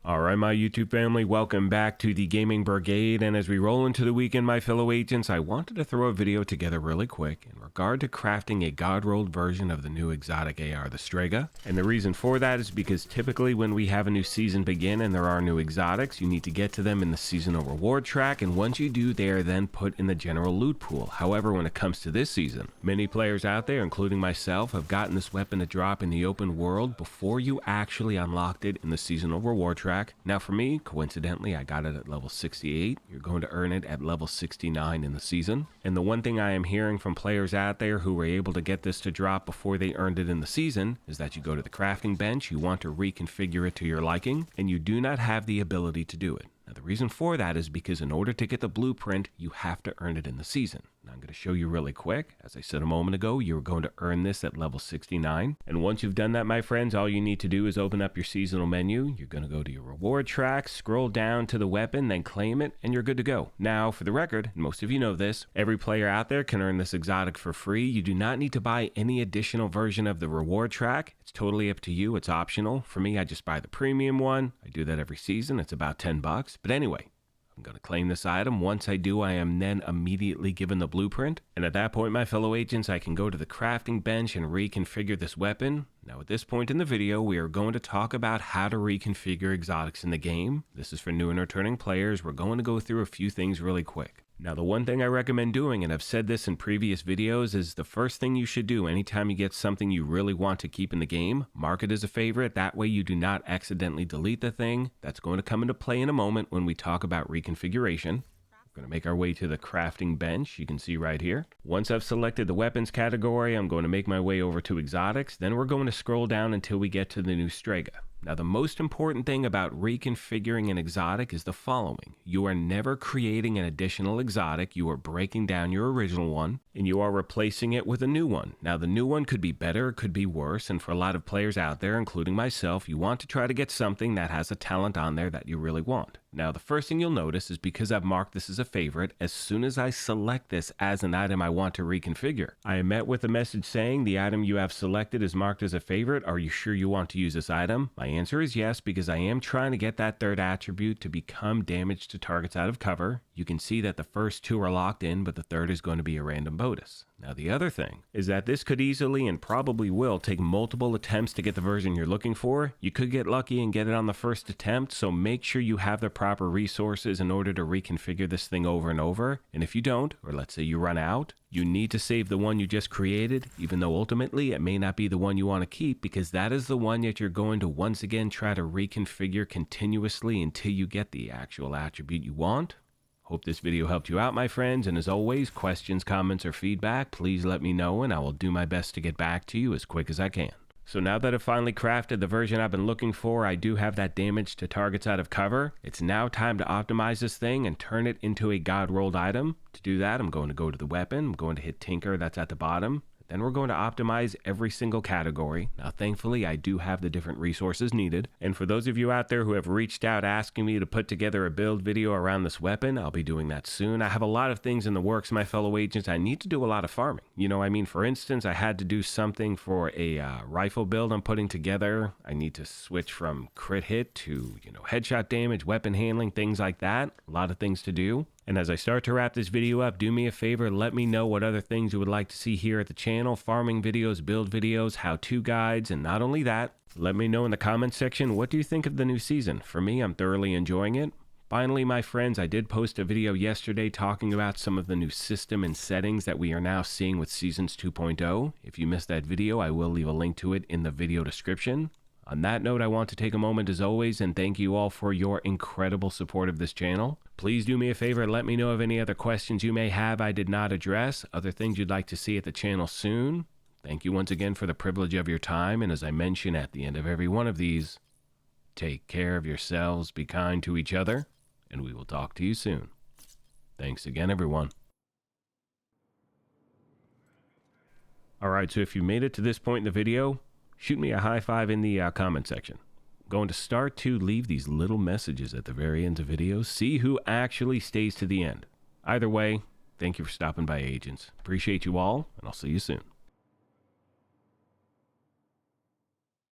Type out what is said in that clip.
Alright, my YouTube family, welcome back to the Gaming Brigade, and as we roll into the weekend, my fellow agents, I wanted to throw a video together really quick in regard to crafting a god-rolled version of the new exotic AR, the Strega. And the reason for that is because typically when we have a new season begin and there are new exotics, you need to get to them in the seasonal reward track, and once you do, they are then put in the general loot pool. However, when it comes to this season, many players out there, including myself, have gotten this weapon to drop in the open world before you actually unlocked it in the seasonal reward track. Now for me, coincidentally, I got it at level 68. You're going to earn it at level 69 in the season. And the one thing I am hearing from players out there who were able to get this to drop before they earned it in the season is that you go to the crafting bench, you want to reconfigure it to your liking, and you do not have the ability to do it. Now, the reason for that is because in order to get the blueprint, you have to earn it in the season. Now, I'm going to show you really quick. As I said a moment ago, you're going to earn this at level 69. And once you've done that, my friends, all you need to do is open up your seasonal menu. You're going to go to your reward track, scroll down to the weapon, then claim it, and you're good to go. Now, for the record, and most of you know this, every player out there can earn this exotic for free. You do not need to buy any additional version of the reward track. It's totally up to you. It's optional. For me, I just buy the premium one. I do that every season. It's about 10 bucks. But anyway, I'm going to claim this item. Once I do, I am then immediately given the blueprint. And at that point, my fellow agents, I can go to the crafting bench and reconfigure this weapon. Now, at this point in the video, we are going to talk about how to reconfigure exotics in the game. This is for new and returning players. We're going to go through a few things really quick. Now, the one thing I recommend doing, and I've said this in previous videos, is the first thing you should do anytime you get something you really want to keep in the game, mark it as a favorite. That way you do not accidentally delete the thing. That's going to come into play in a moment when we talk about reconfiguration. We're going to make our way to the crafting bench. You can see right here. Once I've selected the weapons category, I'm going to make my way over to exotics. Then we're going to scroll down until we get to the new Strega. Now, the most important thing about reconfiguring an exotic is the following. You are never creating an additional exotic. You are breaking down your original one, and you are replacing it with a new one. Now, the new one could be better, it could be worse, and for a lot of players out there, including myself, you want to try to get something that has a talent on there that you really want. Now, the first thing you'll notice is because I've marked this as a favorite, as soon as I select this as an item I want to reconfigure, I am met with a message saying the item you have selected is marked as a favorite. Are you sure you want to use this item? My answer is yes, because I am trying to get that third attribute to become damage to targets out of cover. You can see that the first two are locked in, but the third is going to be a random bonus. Now, the other thing is that this could easily and probably will take multiple attempts to get the version you're looking for. You could get lucky and get it on the first attempt, so make sure you have the proper resources in order to reconfigure this thing over and over. And if you don't, or let's say you run out, you need to save the one you just created, even though ultimately it may not be the one you want to keep, because that is the one that you're going to once again try to reconfigure continuously until you get the actual attribute you want. Hope this video helped you out, my friends, and as always, questions, comments, or feedback, please let me know and I will do my best to get back to you as quick as I can. So now that I've finally crafted the version I've been looking for, I do have that damage to targets out of cover. It's now time to optimize this thing and turn it into a god-rolled item. To do that, I'm going to go to the weapon, I'm going to hit Tinker, that's at the bottom. Then we're going to optimize every single category. Now, thankfully, I do have the different resources needed. And for those of you out there who have reached out asking me to put together a build video around this weapon, I'll be doing that soon. I have a lot of things in the works, my fellow agents. I need to do a lot of farming. You know, I mean, for instance, I had to do something for a rifle build I'm putting together. I need to switch from crit hit to, headshot damage, weapon handling, things like that. A lot of things to do. And as I start to wrap this video up, do me a favor, let me know what other things you would like to see here at the channel. Farming videos, build videos, how-to guides, and not only that, let me know in the comments section, what do you think of the new season? For me, I'm thoroughly enjoying it. Finally, my friends, I did post a video yesterday talking about some of the new system and settings that we are now seeing with Seasons 2.0. If you missed that video, I will leave a link to it in the video description. On that note, I want to take a moment as always and thank you all for your incredible support of this channel. Please do me a favor and let me know of any other questions you may have I did not address, other things you'd like to see at the channel soon. Thank you once again for the privilege of your time, and as I mention at the end of every one of these, take care of yourselves, be kind to each other, and we will talk to you soon. Thanks again, everyone. Alright, so if you made it to this point in the video, shoot me a high five in the comment section. I'm going to start to leave these little messages at the very end of videos. See who actually stays to the end. Either way, thank you for stopping by, agents. Appreciate you all, and I'll see you soon.